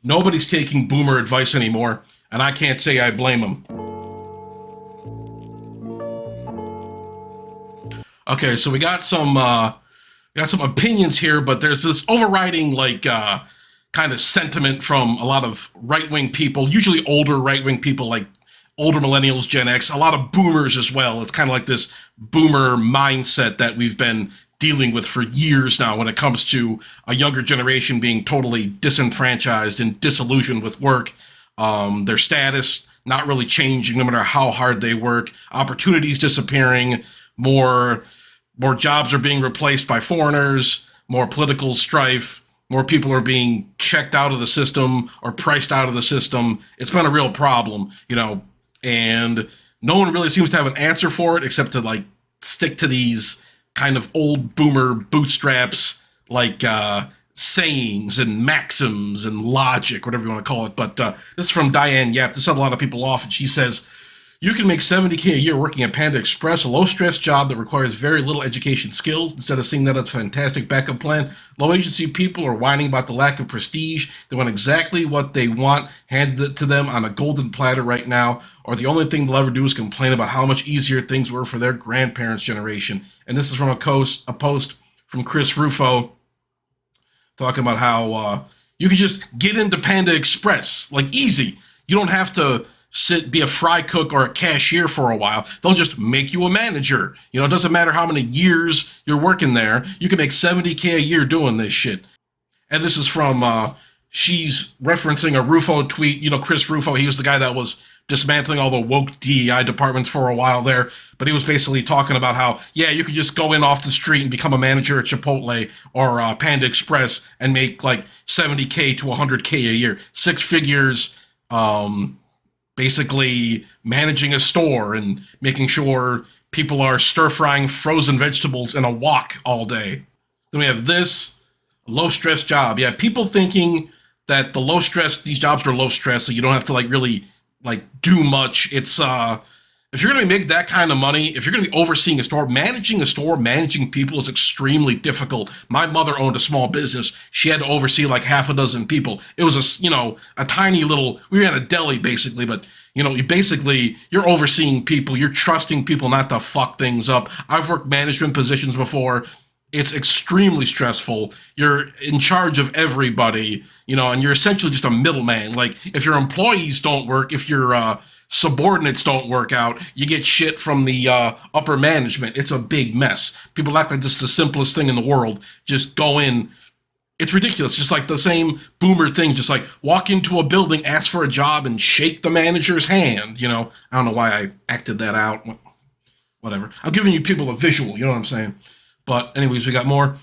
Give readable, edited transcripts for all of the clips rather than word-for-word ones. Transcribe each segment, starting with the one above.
Nobody's taking boomer advice anymore, and I can't say I blame them. Okay, so we got some opinions here, but there's this overriding kind of sentiment from a lot of right wing people, usually older right wing people like older millennials, Gen X, a lot of boomers as well. It's kind of like this boomer mindset that we've been dealing with for years now when it comes to a younger generation being totally disenfranchised and disillusioned with work, their status not really changing no matter how hard they work, opportunities disappearing, more more jobs are being replaced by foreigners, more political strife, more people are being checked out of the system or priced out of the system. It's been a real problem, and no one really seems to have an answer for it except to like stick to these kind of old boomer bootstraps like sayings and maxims and logic, whatever you want to call it. But this is from Diane Yap. This set a lot of people off, and she says, you can make 70K a year working at Panda Express, a low-stress job that requires very little education skills. Instead of seeing that as a fantastic backup plan, low-agency people are whining about the lack of prestige. They want exactly what they want handed to them on a golden platter right now, or the only thing they'll ever do is complain about how much easier things were for their grandparents' generation. And this is from a post from Chris Rufo talking about how you can just get into Panda Express, like easy. You don't have to be a fry cook or a cashier for a while. They'll just make you a manager. It doesn't matter how many years you're working there. You can make 70K a year doing this shit. And this is from, she's referencing a Rufo tweet. Chris Rufo, he was the guy that was dismantling all the woke DEI departments for a while there. But he was basically talking about how, yeah, you could just go in off the street and become a manager at Chipotle or Panda Express and make like 70K to 100K a year. Six figures, basically managing a store and making sure people are stir-frying frozen vegetables in a wok all day. Then we have this low-stress job. Yeah, people thinking that these jobs are low-stress, so you don't have to really do much. It's if you're going to make that kind of money, if you're going to be overseeing a store, managing people is extremely difficult. My mother owned a small business. She had to oversee like half a dozen people. It was a tiny little, we were in a deli basically, but you're overseeing people. You're trusting people not to fuck things up. I've worked management positions before. It's extremely stressful. You're in charge of everybody, and you're essentially just a middleman. Like if your employees don't work, if your subordinates don't work out, you get shit from the upper management. It's a big mess. People act like this is the simplest thing in the world. Just go in. It's ridiculous. Just like the same boomer thing. Just like walk into a building, ask for a job, and shake the manager's hand. I don't know why I acted that out. Whatever. I'm giving you people a visual. You know what I'm saying? But anyways, we got more.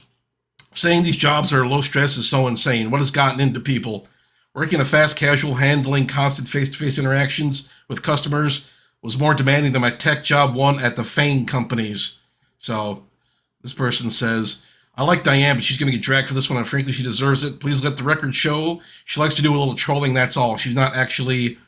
Saying these jobs are low stress is so insane. What has gotten into people? Working a fast casual, handling constant face-to-face interactions with customers was more demanding than my tech job one at the FANG companies. So this person says, I like Diane, but she's going to get dragged for this one, and frankly, she deserves it. Please let the record show. She likes to do a little trolling, that's all. She's not actually,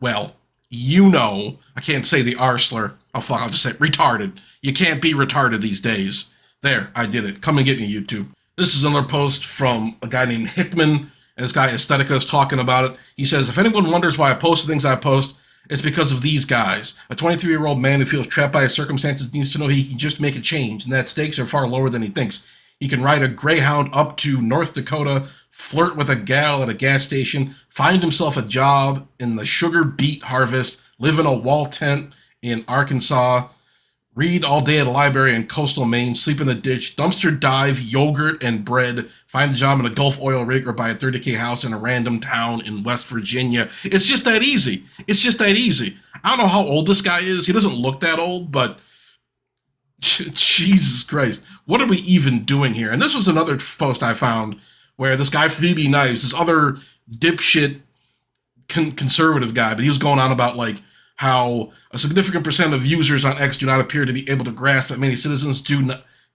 well, I can't say the R slur. Oh, fuck, I'll just say retarded. You can't be retarded these days. There, I did it. Come and get me, YouTube. This is another post from a guy named Hickman, and this guy Aesthetica is talking about it. He says, if anyone wonders why I post the things I post, it's because of these guys. A 23-year-old man who feels trapped by his circumstances needs to know he can just make a change, and that stakes are far lower than he thinks. He can ride a Greyhound up to North Dakota, flirt with a gal at a gas station, find himself a job in the sugar beet harvest, live in a wall tent in Arkansas, read all day at a library in coastal Maine, sleep in a ditch, dumpster dive, yogurt and bread, find a job in a Gulf oil rig, or buy a 30K house in a random town in West Virginia. It's just that easy. It's just that easy. I don't know how old this guy is. He doesn't look that old, but Jesus Christ. What are we even doing here? And this was another post I found where this guy Phoebe Knives, this other dipshit conservative guy, but he was going on about how a significant percent of users on X do not appear to be able to grasp that many citizens do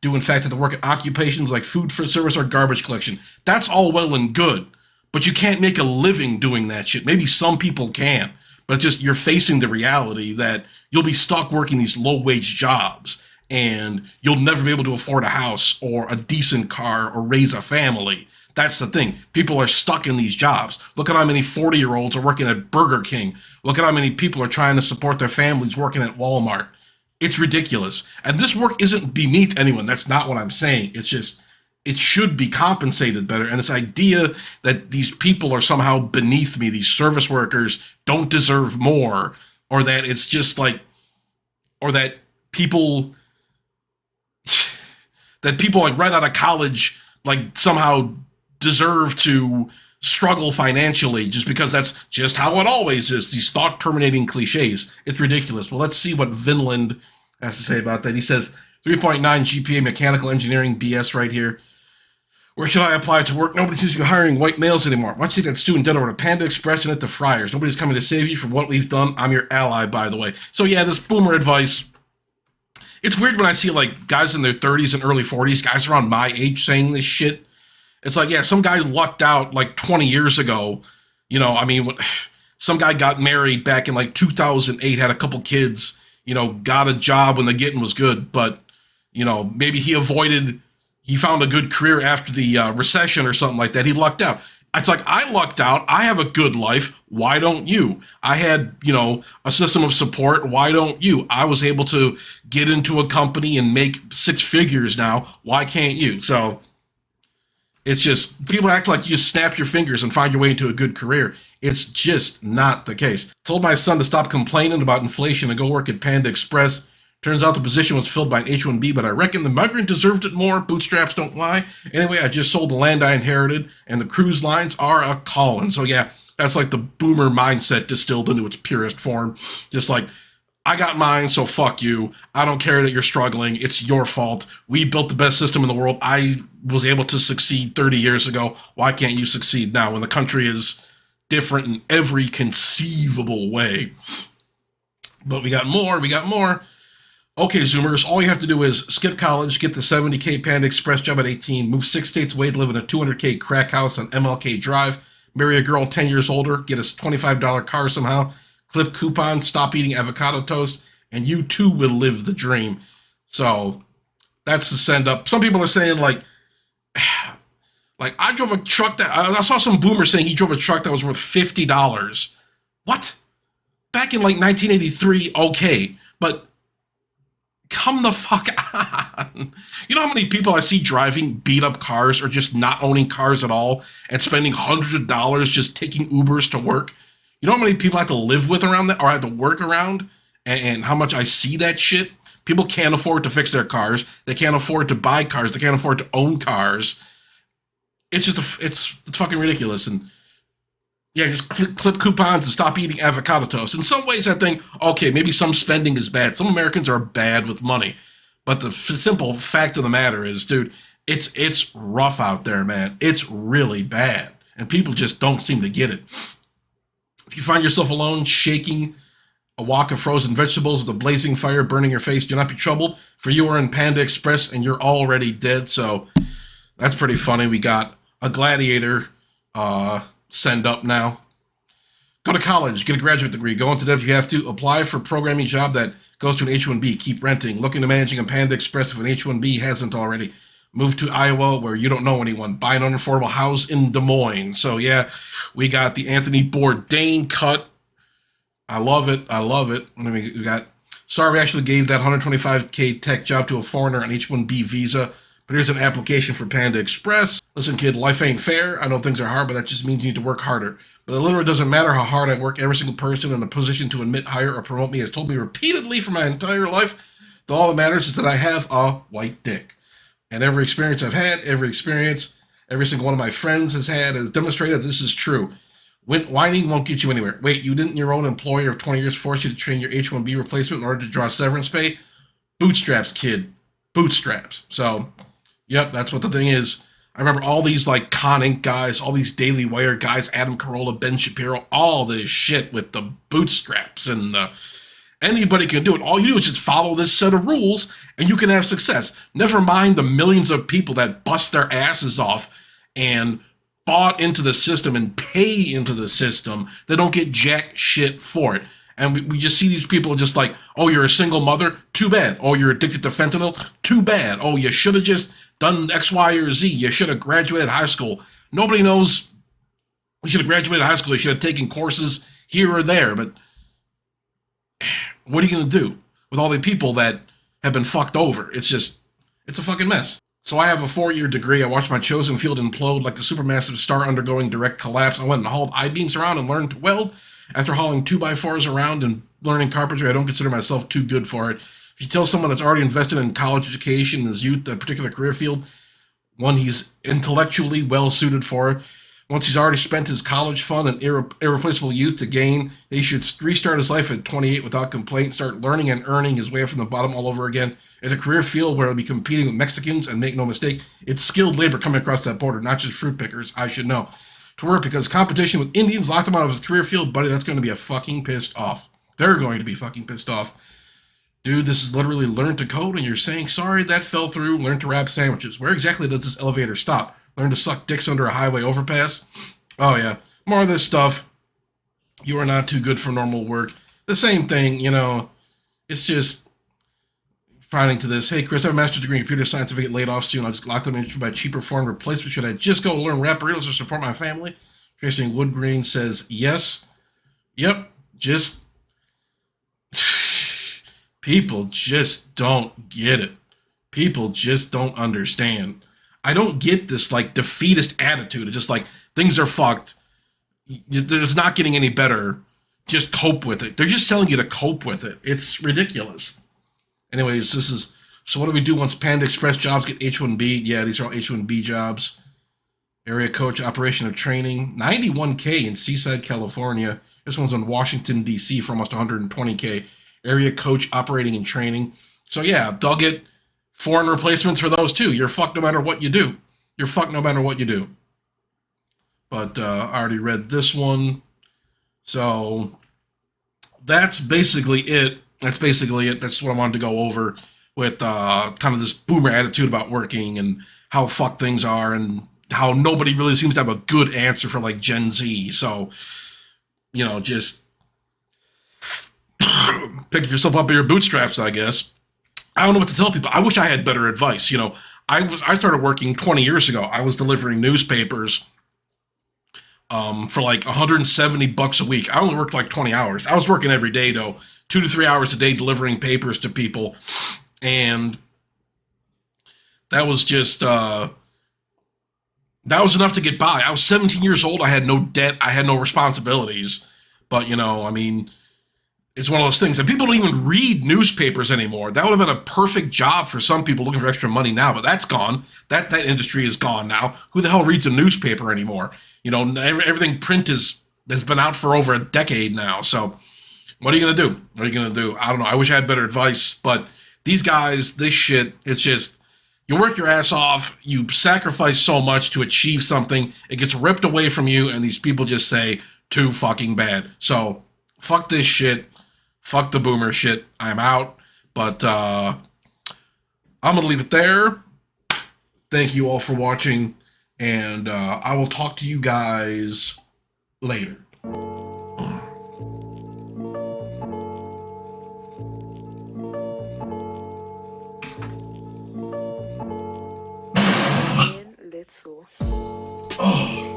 in fact have to work at occupations like food for service or garbage collection. That's all well and good, but you can't make a living doing that shit. Maybe some people can, but just you're facing the reality that you'll be stuck working these low-wage jobs and you'll never be able to afford a house or a decent car or raise a family. That's the thing. People are stuck in these jobs. Look at how many 40-year-olds are working at Burger King. Look at how many people are trying to support their families working at Walmart. It's ridiculous. And this work isn't beneath anyone. That's not what I'm saying. It's just, it should be compensated better. And this idea that these people are somehow beneath me, these service workers don't deserve more, or that it's just like, or that people, that people like right out of college, like somehow deserve to struggle financially just because that's just how it always is. These thought terminating cliches. It's ridiculous. Well, let's see what Vinland has to say about that. He says 3.9 GPA mechanical engineering BS right here. Where should I apply to work? Nobody seems to be hiring white males anymore. Why don't you take that student debt over to Panda Express and at the Friars? Nobody's coming to save you from what we've done. I'm your ally, by the way. So yeah, this boomer advice. It's weird when I see like guys in their 30s and early 40s, guys around my age saying this shit. It's like, yeah, some guy lucked out like 20 years ago. You know, I mean, some guy got married back in like 2008, had a couple kids, you know, got a job when the getting was good. But, you know, maybe he found a good career after the recession or something like that. He lucked out. It's like, I lucked out. I have a good life. Why don't you? I had, you know, a system of support. Why don't you? I was able to get into a company and make 6 figures now. Why can't you? So it's just, people act like you just snap your fingers and find your way into a good career. It's just not the case. Told my son to stop complaining about inflation and go work at Panda Express. Turns out the position was filled by an H-1B, but I reckon the migrant deserved it more. Bootstraps don't lie. Anyway, I just sold the land I inherited, and the cruise lines are a callin'. So yeah, that's like the boomer mindset distilled into its purest form. Just like, I got mine, so fuck you. I don't care that you're struggling. It's your fault. We built the best system in the world. I was able to succeed 30 years ago. Why can't you succeed now when the country is different in every conceivable way? But we got more. Okay, Zoomers, all you have to do is skip college, get the 70K Panda Express job at 18, move 6 states away to live in a 200K crack house on MLK Drive, marry a girl 10 years older, get a $25 car somehow, clip coupons, stop eating avocado toast, and you too will live the dream. So that's the send up. Some people are saying like I drove a truck that, I saw some boomer saying he drove a truck that was worth $50. What? Back in like 1983, okay, but come the fuck on. You know how many people I see driving beat up cars or just not owning cars at all and spending hundreds of dollars just taking Ubers to work? You know how many people I have to live with around that or I have to work around and how much I see that shit? People can't afford to fix their cars. They can't afford to buy cars. They can't afford to own cars. It's just, it's fucking ridiculous. And yeah, just clip coupons and stop eating avocado toast. In some ways, I think, okay, maybe some spending is bad. Some Americans are bad with money. But the simple fact of the matter is, dude, it's rough out there, man. It's really bad. And people just don't seem to get it. If you find yourself alone, shaking a wok of frozen vegetables with a blazing fire burning your face, do not be troubled, for you are in Panda Express and you're already dead. So that's pretty funny. We got a gladiator send up now. Go to college, get a graduate degree, go into debt if you have to, apply for a programming job that goes to an H-1B, keep renting, look into managing a Panda Express if an H-1B hasn't already. Move to Iowa where you don't know anyone. Buy an unaffordable house in Des Moines. So yeah, we got the Anthony Bourdain cut. I love it. We got, sorry we actually gave that 125K tech job to a foreigner on H-1B visa, but here's an application for Panda Express. Listen, kid, life ain't fair. I know things are hard, but that just means you need to work harder. But it literally doesn't matter how hard I work. Every single person in a position to admit, hire, or promote me has told me repeatedly for my entire life that all that matters is that I have a white dick. And every experience I've had, every single one of my friends has had, has demonstrated this is true. Whining won't get you anywhere. Wait, you didn't your own employer of 20 years force you to train your H-1B replacement in order to draw severance pay? Bootstraps, kid. Bootstraps. So, yep, that's what the thing is. I remember all these like Con Inc. guys, all these Daily Wire guys, Adam Carolla, Ben Shapiro, all this shit with the bootstraps and anybody can do it. All you do is just follow this set of rules and you can have success. Never mind the millions of people that bust their asses off and bought into the system and pay into the system. They don't get jack shit for it. And we just see these people just like, oh, you're a single mother? Too bad. Oh, you're addicted to fentanyl? Too bad. Oh, you should have just done X, Y, or Z. You should have graduated high school. Nobody knows. You should have graduated high school. You should have taken courses here or there. But what are you going to do with all the people that have been fucked over? It's a fucking mess. So I have a 4-year degree. I watched my chosen field implode like a supermassive star undergoing direct collapse. I went and hauled I-beams around and learned to weld. After hauling 2x4s around and learning carpentry, I don't consider myself too good for it. If you tell someone that's already invested in college education in his youth, a particular career field, one he's intellectually well suited for it, once he's already spent his college fund and irreplaceable youth to gain, he should restart his life at 28 without complaint, start learning and earning his way from the bottom all over again. In a career field where he'll be competing with Mexicans, and make no mistake, it's skilled labor coming across that border, not just fruit pickers, I should know. To work because competition with Indians locked him out of his career field, buddy, that's going to be a fucking pissed off. They're going to be fucking pissed off. Dude, this is literally learn to code, and you're saying, sorry, that fell through, learn to wrap sandwiches. Where exactly does this elevator stop? Learn to suck dicks under a highway overpass? Oh, yeah. More of this stuff. You are not too good for normal work. The same thing, it's just finding to this. Hey, Chris, I have a master's degree in computer science. If I get laid off soon, I'll just lock them in by cheaper foreign replacement. Should I just go learn rap burritos or support my family? Tracy Woodgreen says, yes. Yep. Just... People just don't get it. People just don't understand. I don't get this, defeatist attitude. It's just things are fucked. It's not getting any better. Just cope with it. They're just telling you to cope with it. It's ridiculous. Anyways, so what do we do once Panda Express jobs get H-1B? Yeah, these are all H-1B jobs. Area coach, operation of training. $91K in Seaside, California. This one's in Washington, D.C. for almost $120K. Area coach, operating and training. So yeah, they'll get foreign replacements for those too. You're fucked no matter what you do. You're fucked no matter what you do. But I already read this one. So that's basically it. That's what I wanted to go over with kind of this boomer attitude about working and how fucked things are and how nobody really seems to have a good answer for Gen Z. So, just pick yourself up by your bootstraps, I guess. I don't know what to tell people. I wish I had better advice. I started working 20 years ago. I was delivering newspapers for $170 a week. I only worked 20 hours. I was working every day though, 2 to 3 hours a day delivering papers to people. And that was just, that was enough to get by. I was 17 years old. I had no debt. I had no responsibilities. But, it's one of those things. And people don't even read newspapers anymore. That would have been a perfect job for some people looking for extra money now, but that's gone. That industry is gone now. Who the hell reads a newspaper anymore? Everything print has been out for over a decade now. So what are you going to do? What are you going to do? I don't know. I wish I had better advice, but these guys, this shit, it's just, you work your ass off. You sacrifice so much to achieve something. It gets ripped away from you. And these people just say too fucking bad. So fuck this shit. Fuck the boomer shit. I'm out. But I'm going to leave it there. Thank you all for watching. And I will talk to you guys later. Oh.